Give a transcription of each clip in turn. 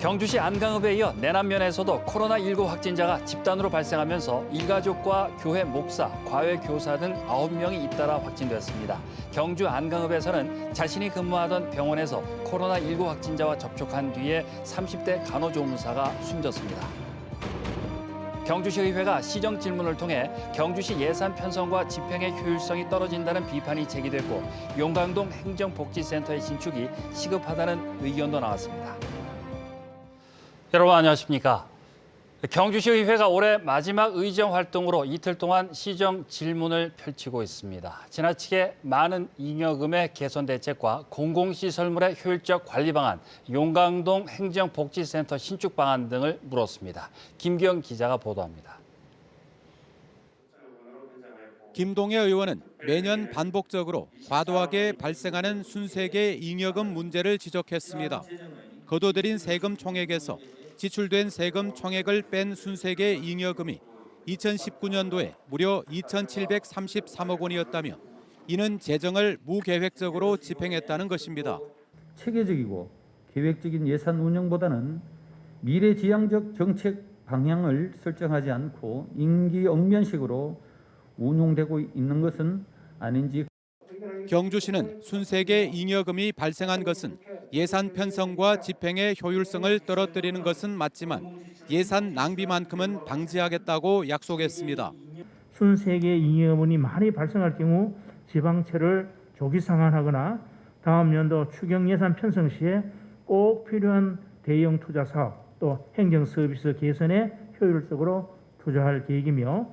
경주시 안강읍에 이어 내남면에서도 코로나19 확진자가 집단으로 발생하면서 일가족과 교회 목사, 과외 교사 등 9명이 잇따라 확진됐습니다. 경주 안강읍에서는 자신이 근무하던 병원에서 코로나19 확진자와 접촉한 뒤에 30대 간호조무사가 숨졌습니다. 경주시의회가 시정 질문을 통해 경주시 예산 편성과 집행의 효율성이 떨어진다는 비판이 제기됐고 용강동 행정복지센터의 신축이 시급하다는 의견도 나왔습니다. 여러분 안녕하십니까? 경주시의회가 올해 마지막 의정 활동으로 이틀 동안 시정 질문을 펼치고 있습니다. 지나치게 많은 잉여금의 개선 대책과 공공시설물의 효율적 관리 방안, 용강동 행정복지센터 신축 방안 등을 물었습니다. 김기영 기자가 보도합니다. 김동애 의원은 매년 반복적으로 과도하게 발생하는 순세계 잉여금 문제를 지적했습니다. 거둬들인 세금 총액에서 지출된 세금 총액을 뺀 순세계 잉여금이 2019년도에 무려 2,733억 원이었다며 이는 재정을 무계획적으로 집행했다는 것입니다. 체계적이고 계획적인 예산 운영보다는 미래지향적 정책 방향을 설정하지 않고 임기응변식으로 운용되고 있는 것은 아닌지. 경주시는 순세계 잉여금이 발생한 것은 예산 편성과 집행의 효율성을 떨어뜨리는 것은 맞지만 예산 낭비만큼은 방지하겠다고 약속했습니다. 순세계 잉여금이 많이 발생할 경우 지방채를 조기 상환하거나 다음 연도 추경 예산 편성 시에 꼭 필요한 대형 투자 사업 또 행정 서비스 개선에 효율적으로 투자할 계획이며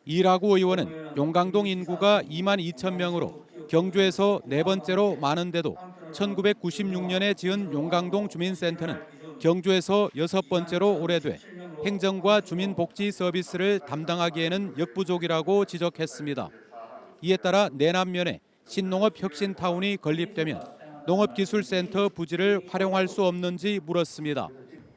이라구 의원은 용강동 인구가 2만 2천 명으로 경주에서 네 번째로 많은데도 1996년에 지은 용강동 주민센터는 경주에서 여섯 번째로 오래돼 행정과 주민복지 서비스를 담당하기에는 역부족이라고 지적했습니다. 이에 따라 내남면에 신농업혁신타운이 건립되면 농업기술센터 부지를 활용할 수 없는지 물었습니다.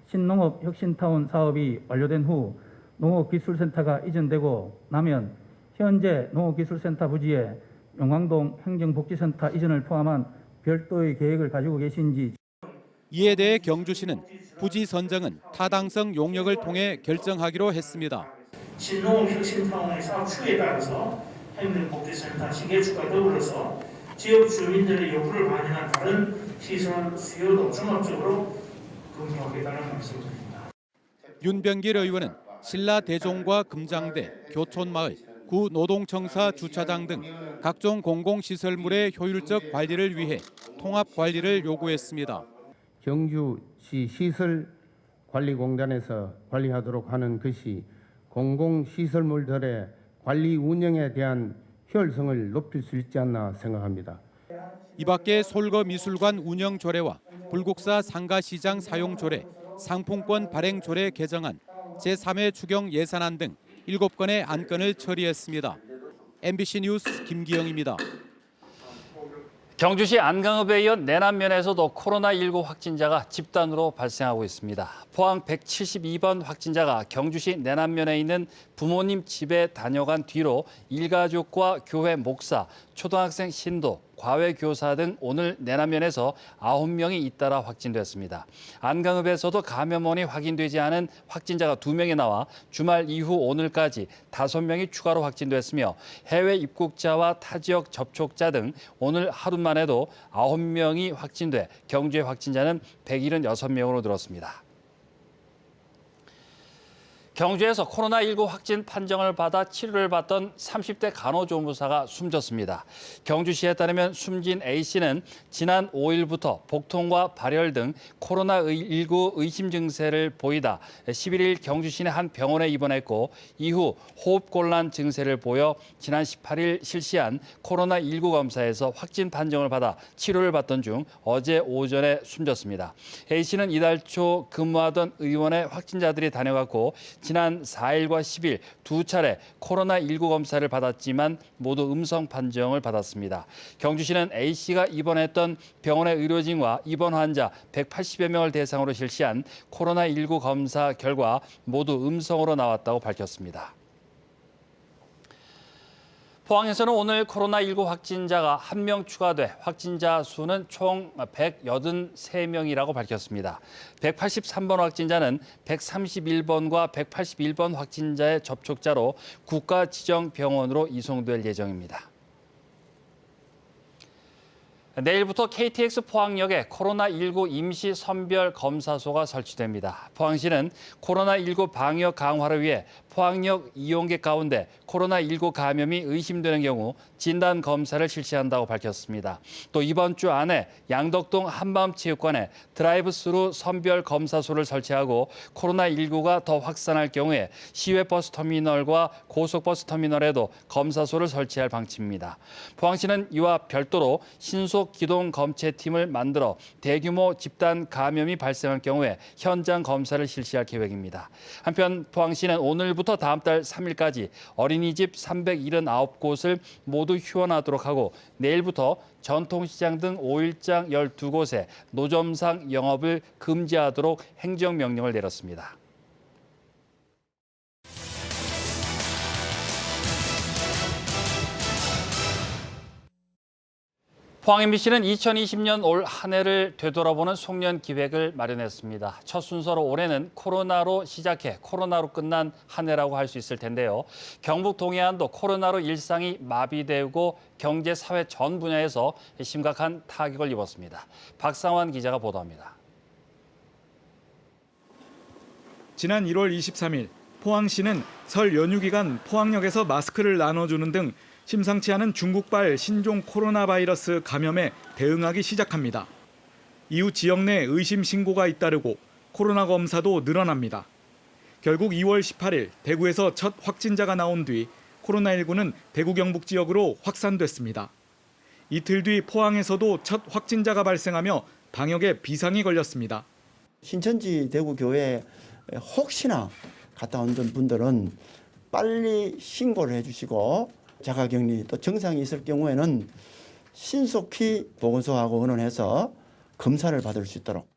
신농업혁신타운 사업이 완료된 후 농업기술센터가 이전되고 나면 현재 농업기술센터 부지에 용강동 행정복지센터 이전을 포함한 별도의 계획을 가지고 계신지. 이에 대해 경주시는 부지 선정은 타당성 용역을 통해 결정하기로 했습니다. 신농업혁신타운의 사업 추이에 따라서 행정복지센터 시계축과 더불어서 지역 주민들의 요구를 반영한 다른 시설 수요도 종합적으로 검토하겠다는 말씀드립니다. 윤병길 의원은 신라 대종과 금장대, 교촌마을, 구 노동청사 주차장 등 각종 공공시설물의 효율적 관리를 위해 통합 관리를 요구했습니다. 경주시 시설관리공단에서 관리하도록 하는 것이 공공시설물들의 관리 운영에 대한 효율성을 높일 수 있지 않나 생각합니다. 이 밖에 솔거미술관 운영 조례와 불국사 상가시장 사용 조례, 상품권 발행 조례 개정안, 제3회 추경 예산안 등 7건의 안건을 처리했습니다. MBC 뉴스 김기영입니다. 경주시 안강읍에 이어 내남면에서도 코로나19 확진자가 집단으로 발생하고 있습니다. 포항 172번 확진자가 경주시 내남면에 있는 부모님 집에 다녀간 뒤로 일가족과 교회 목사, 초등학생 신도, 과외 교사 등 오늘 내남면에서 9명이 잇따라 확진됐습니다. 안강읍에서도 감염원이 확인되지 않은 확진자가 2명이 나와 주말 이후 오늘까지 5명이 추가로 확진됐으며 해외 입국자와 타 지역 접촉자 등 오늘 하루만 해도 9명이 확진돼 경주의 확진자는 176명으로 늘었습니다. 경주에서 코로나19 확진 판정을 받아 치료를 받던 30대 간호조무사가 숨졌습니다. 경주시에 따르면 숨진 A씨는 지난 5일부터 복통과 발열 등 코로나19 의심 증세를 보이다 11일 경주 시내 한 병원에 입원했고 이후 호흡곤란 증세를 보여 지난 18일 실시한 코로나19 검사에서 확진 판정을 받아 치료를 받던 중 어제 오전에 숨졌습니다. A씨는 이달 초 근무하던 의원에 확진자들이 다녀갔고 지난 4일과 10일 두 차례 코로나19 검사를 받았지만 모두 음성 판정을 받았습니다. 경주시는 A씨가 입원했던 병원의 의료진과 입원 환자 180여 명을 대상으로 실시한 코로나19 검사 결과 모두 음성으로 나왔다고 밝혔습니다. 포항에서는 오늘 코로나19 확진자가 1명 추가돼 확진자 수는 총 183명이라고 밝혔습니다. 183번 확진자는 131번과 181번 확진자의 접촉자로 국가지정병원으로 이송될 예정입니다. 내일부터 KTX 포항역에 코로나19 임시 선별 검사소가 설치됩니다. 포항시는 코로나19 방역 강화를 위해 포항역 이용객 가운데 코로나19 감염이 의심되는 경우 진단 검사를 실시한다고 밝혔습니다. 또 이번 주 안에 양덕동 한마음체육관에 드라이브스루 선별 검사소를 설치하고 코로나19가 더 확산할 경우에 시외버스 터미널과 고속버스 터미널에도 검사소를 설치할 방침입니다. 포항시는 이와 별도로 신속 기동 검체팀을 만들어 대규모 집단 감염이 발생할 경우에 현장 검사를 실시할 계획입니다. 한편 포항시는 오늘부터 다음 달 3일까지 어린이집 379곳을 모두 휴원하도록 하고 내일부터 전통시장 등 5일장 12곳에 노점상 영업을 금지하도록 행정명령을 내렸습니다. 포항 MBC는 2020년 올 한 해를 되돌아보는 송년 기획을 마련했습니다. 첫 순서로 올해는 코로나로 시작해 코로나로 끝난 한 해라고 할 수 있을 텐데요. 경북 동해안도 코로나로 일상이 마비되고 경제, 사회 전 분야에서 심각한 타격을 입었습니다. 박상환 기자가 보도합니다. 지난 1월 23일 포항시는 설 연휴 기간 포항역에서 마스크를 나눠주는 등 심상치 않은 중국발 신종 코로나 바이러스 감염에 대응하기 시작합니다. 이후 지역 내 의심 신고가 잇따르고 코로나 검사도 늘어납니다. 결국 2월 18일 대구에서 첫 확진자가 나온 뒤 코로나19는 대구 경북 지역으로 확산됐습니다. 이틀 뒤 포항에서도 첫 확진자가 발생하며 방역에 비상이 걸렸습니다. 신천지 대구교회에 혹시나 갔다 온 분들은 빨리 신고를 해주시고 자가격리 또 증상이 있을 경우에는 신속히 보건소하고 의논해서 검사를 받을 수 있도록.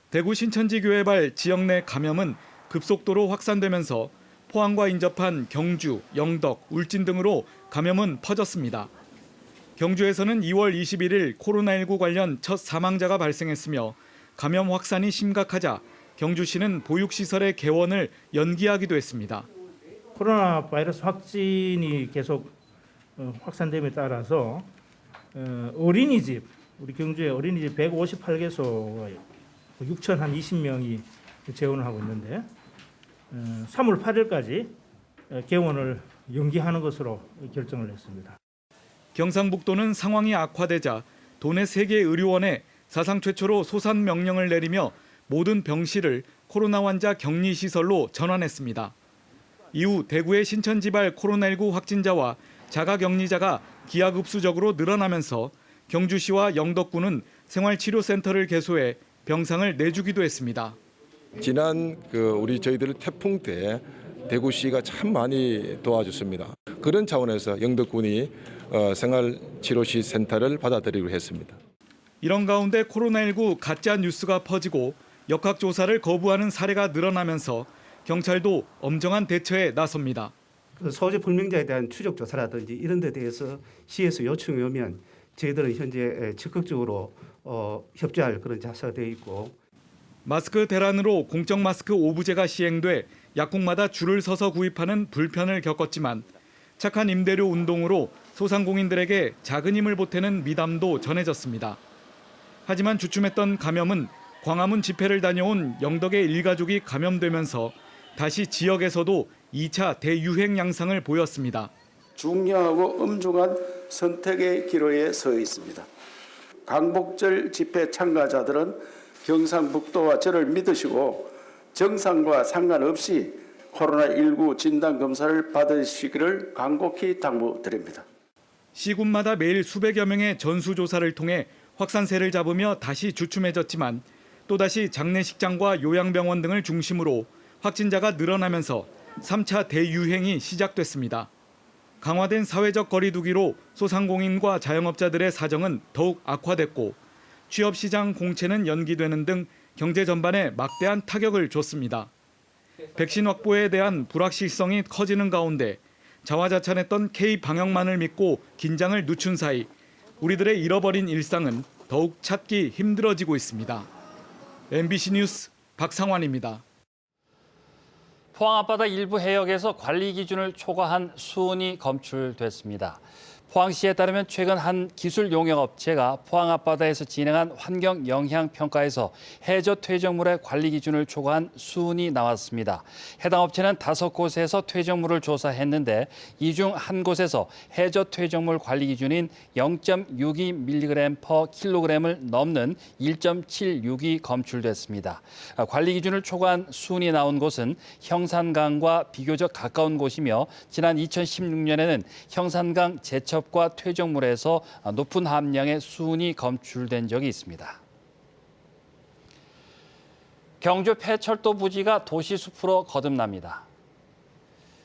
대구 신천지교회발 지역 내 감염은 급속도로 확산되면서 포항과 인접한 경주, 영덕, 울진 등으로 감염은 퍼졌습니다. 경주에서는 2월 21일 코로나19 관련 첫 사망자가 발생했으며 감염 확산이 심각하자 경주시는 보육시설의 개원을 연기하기도 했습니다. 코로나 바이러스 확진이 계속 확산됨에 따라서 어린이집, 우리 경주에 어린이집 158개소가 6,020명이 재원을 하고 있는데 3월 8일까지 개원을 연기하는 것으로 결정을 했습니다. 경상북도는 상황이 악화되자 도내 3개 의료원에 사상 최초로 소산 명령을 내리며 모든 병실을 코로나 환자 격리시설로 전환했습니다. 이후 대구의 신천지발 코로나19 확진자와 자가격리자가 기하급수적으로 늘어나면서 경주시와 영덕군은 생활치료센터를 개소해 병상을 내주기도 했습니다. 지난 저희들 태풍 때 대구시가 참 많이 도와줬습니다. 그런 차원에서 영덕군이 생활치료시 센터를 받아들이기로 했습니다. 이런 가운데 코로나19 가짜 뉴스가 퍼지고 역학조사를 거부하는 사례가 늘어나면서 경찰도 엄정한 대처에 나섭니다. 소재 불명자에 대한 추적 조사라든지 이런 데 대해서 시에서 요청이 오면 저희들은 현재 적극적으로 협조할 그런 자세가 되어 있고. 마스크 대란으로 공적 마스크 오부제가 시행돼 약국마다 줄을 서서 구입하는 불편을 겪었지만 착한 임대료 운동으로 소상공인들에게 작은 힘을 보태는 미담도 전해졌습니다. 하지만 주춤했던 감염은 광화문 집회를 다녀온 영덕의 일가족이 감염되면서 다시 지역에서도 2차 대유행 양상을 보였습니다. 중요하고 엄중한 선택의 기로에 서 있습니다. 광복절 집회 참가자들은 경상북도와 저를 믿으시고 정상과 상관없이 코로나19 진단검사를 받으시기를 간곡히 당부드립니다. 시군마다 매일 수백여 명의 전수조사를 통해 확산세를 잡으며 다시 주춤해졌지만 또다시 장례식장과 요양병원 등을 중심으로 확진자가 늘어나면서 3차 대유행이 시작됐습니다. 강화된 사회적 거리 두기로 소상공인과 자영업자들의 사정은 더욱 악화됐고 취업시장 공채는 연기되는 등 경제 전반에 막대한 타격을 줬습니다. 백신 확보에 대한 불확실성이 커지는 가운데 자화자찬했던 K 방역만을 믿고 긴장을 늦춘 사이 우리들의 잃어버린 일상은 더욱 찾기 힘들어지고 있습니다. MBC 뉴스 박상환입니다. 포항 앞바다 일부 해역에서 관리 기준을 초과한 수온이 검출됐습니다. 포항시에 따르면 최근 한 기술 용역 업체가 포항 앞바다에서 진행한 환경 영향 평가에서 해저 퇴적물의 관리 기준을 초과한 수은이 나왔습니다. 해당 업체는 5곳에서 퇴적물을 조사했는데 이 중 한 곳에서 해저 퇴적물 관리 기준인 0.62mg/kg을 넘는 1.762 검출됐습니다. 관리 기준을 초과한 수은이 나온 곳은 형산강과 비교적 가까운 곳이며 지난 2016년에는 형산강 제첩 과 퇴적물에서 높은 함량의 수은이 검출된 적이 있습니다. 경주 폐철도 부지가 도시숲으로 거듭납니다.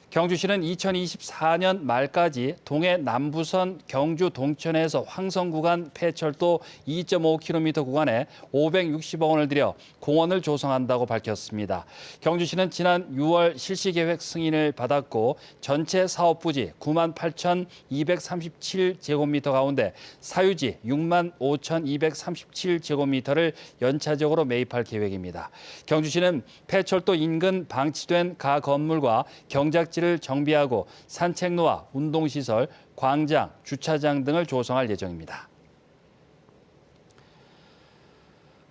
경주시는 2024년 말까지 동해 남부선 경주 동천에서 황성 구간 폐철도 2.5km 구간에 560억 원을 들여 공원을 조성한다고 밝혔습니다. 경주시는 지난 6월 실시계획 승인을 받았고 전체 사업 부지 98,237제곱미터 가운데 사유지 65,237제곱미터를 연차적으로 매입할 계획입니다. 경주시는 폐철도 인근 방치된 가 건물과 경작지를 정비하고 산책로와 운동시설, 광장, 주차장 등을 조성할 예정입니다.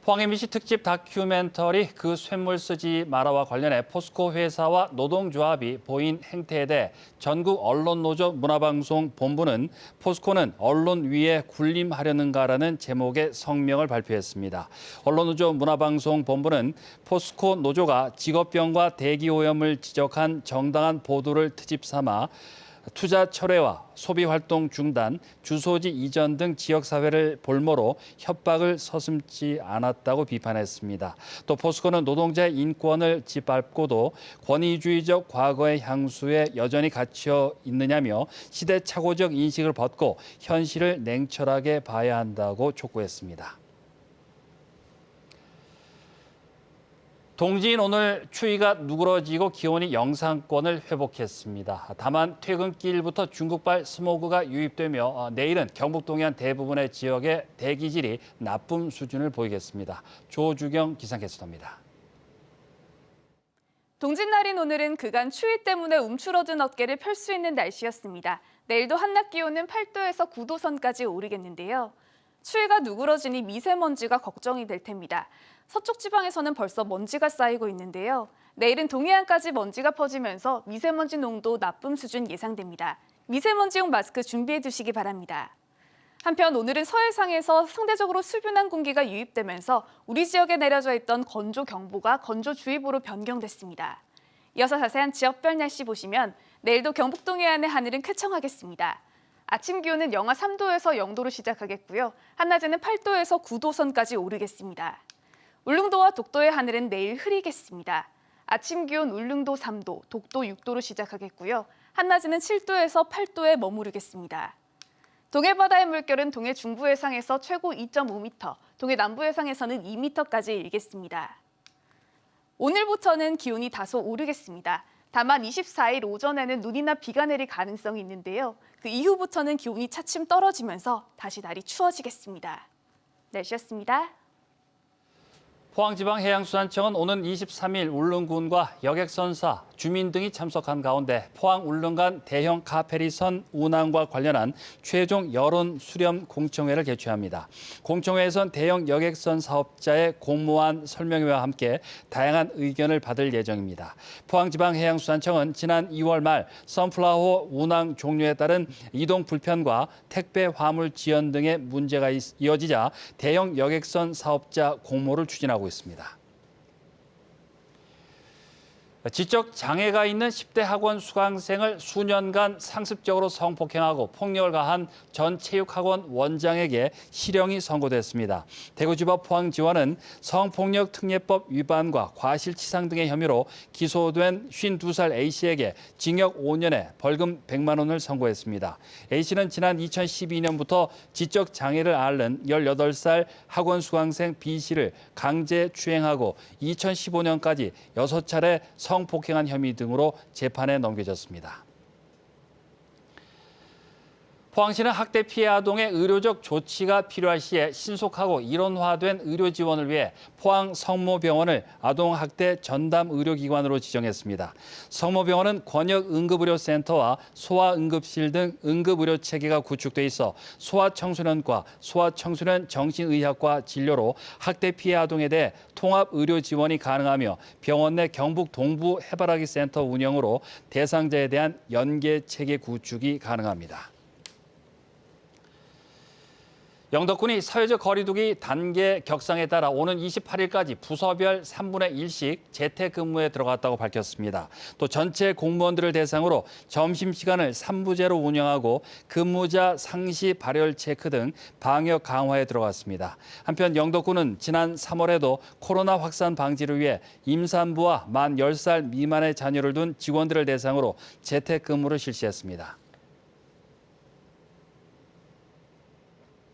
포항 MBC 특집 다큐멘터리 그 쇳물 쓰지 마라와 관련해 포스코 회사와 노동조합이 보인 행태에 대해 전국 언론노조 문화방송 본부는 포스코는 언론 위에 군림하려는가라는 제목의 성명을 발표했습니다. 언론노조 문화방송 본부는 포스코 노조가 직업병과 대기오염을 지적한 정당한 보도를 트집 삼아 투자 철회와 소비활동 중단, 주소지 이전 등 지역사회를 볼모로 협박을 서슴지 않았다고 비판했습니다. 또 포스코는 노동자의 인권을 짓밟고도 권위주의적 과거의 향수에 여전히 갇혀 있느냐며 시대착오적 인식을 벗고 현실을 냉철하게 봐야 한다고 촉구했습니다. 동지인 오늘 추위가 누그러지고 기온이 영상권을 회복했습니다. 다만 퇴근길부터 중국발 스모그가 유입되며 내일은 경북 동해안 대부분의 지역에 대기질이 나쁨 수준을 보이겠습니다. 조주경 기상캐스터입니다. 동짓날인 오늘은 그간 추위 때문에 움츠러든 어깨를 펼 수 있는 날씨였습니다. 내일도 한낮 기온은 8도에서 9도 선까지 오르겠는데요. 추위가 누그러지니 미세먼지가 걱정이 될 텐니다. 서쪽 지방에서는 벌써 먼지가 쌓이고 있는데요. 내일은 동해안까지 먼지가 퍼지면서 미세먼지 농도 나쁨 수준 예상됩니다. 미세먼지용 마스크 준비해 두시기 바랍니다. 한편 오늘은 서해상에서 상대적으로 수분한 공기가 유입되면서 우리 지역에 내려져 있던 건조경보가 건조주의보로 변경됐습니다. 이어서 자세한 지역별 날씨 보시면 내일도 경북 동해안의 하늘은 쾌청하겠습니다. 아침 기온은 영하 3도에서 0도로 시작하겠고요. 한낮에는 8도에서 9도 선까지 오르겠습니다. 울릉도와 독도의 하늘은 내일 흐리겠습니다. 아침 기온 울릉도 3도, 독도 6도로 시작하겠고요. 한낮에는 7도에서 8도에 머무르겠습니다. 동해 바다의 물결은 동해 중부 해상에서 최고 2.5m, 동해 남부 해상에서는 2m까지 일겠습니다. 오늘부터는 기온이 다소 오르겠습니다. 다만 24일 오전에는 눈이나 비가 내릴 가능성이 있는데요. 그 이후부터는 기온이 차츰 떨어지면서 다시 날이 추워지겠습니다. 날씨였습니다. 포항지방해양수산청은 오는 23일 울릉군과 여객선사, 주민 등이 참석한 가운데 포항 울릉 간 대형 카페리선 운항과 관련한 최종 여론 수렴 공청회를 개최합니다. 공청회에선 대형 여객선 사업자의 공모안 설명회와 함께 다양한 의견을 받을 예정입니다. 포항지방해양수산청은 지난 2월 말 선플라워 운항 종료에 따른 이동 불편과 택배 화물 지연 등의 문제가 이어지자 대형 여객선 사업자 공모를 추진하고 있습니다. 지적 장애가 있는 10대 학원 수강생을 수년간 상습적으로 성폭행하고 폭력을 가한 전 체육학원 원장에게 실형이 선고됐습니다. 대구지법 포항지원은 성폭력 특례법 위반과 과실치상 등의 혐의로 기소된 52살 A씨에게 징역 5년에 벌금 100만 원을 선고했습니다. A씨는 지난 2012년부터 지적 장애를 앓는 18살 학원 수강생 B씨를 강제 추행하고 2015년까지 6차례 성폭행한 혐의 등으로 재판에 넘겨졌습니다. 포항시는 학대 피해 아동의 의료적 조치가 필요할 시에 신속하고 일원화된 의료 지원을 위해 포항 성모병원을 아동학대 전담 의료기관으로 지정했습니다. 성모병원은 권역응급의료센터와 소아응급실 등 응급의료 체계가 구축돼 있어 소아청소년과 소아청소년 정신의학과 진료로 학대 피해 아동에 대해 통합 의료 지원이 가능하며 병원 내 경북 동부 해바라기 센터 운영으로 대상자에 대한 연계 체계 구축이 가능합니다. 영덕군이 사회적 거리두기 단계 격상에 따라 오는 28일까지 부서별 3분의 1씩 재택근무에 들어갔다고 밝혔습니다. 또 전체 공무원들을 대상으로 점심시간을 3부제로 운영하고 근무자 상시 발열 체크 등 방역 강화에 들어갔습니다. 한편 영덕군은 지난 3월에도 코로나 확산 방지를 위해 임산부와 만 10살 미만의 자녀를 둔 직원들을 대상으로 재택근무를 실시했습니다.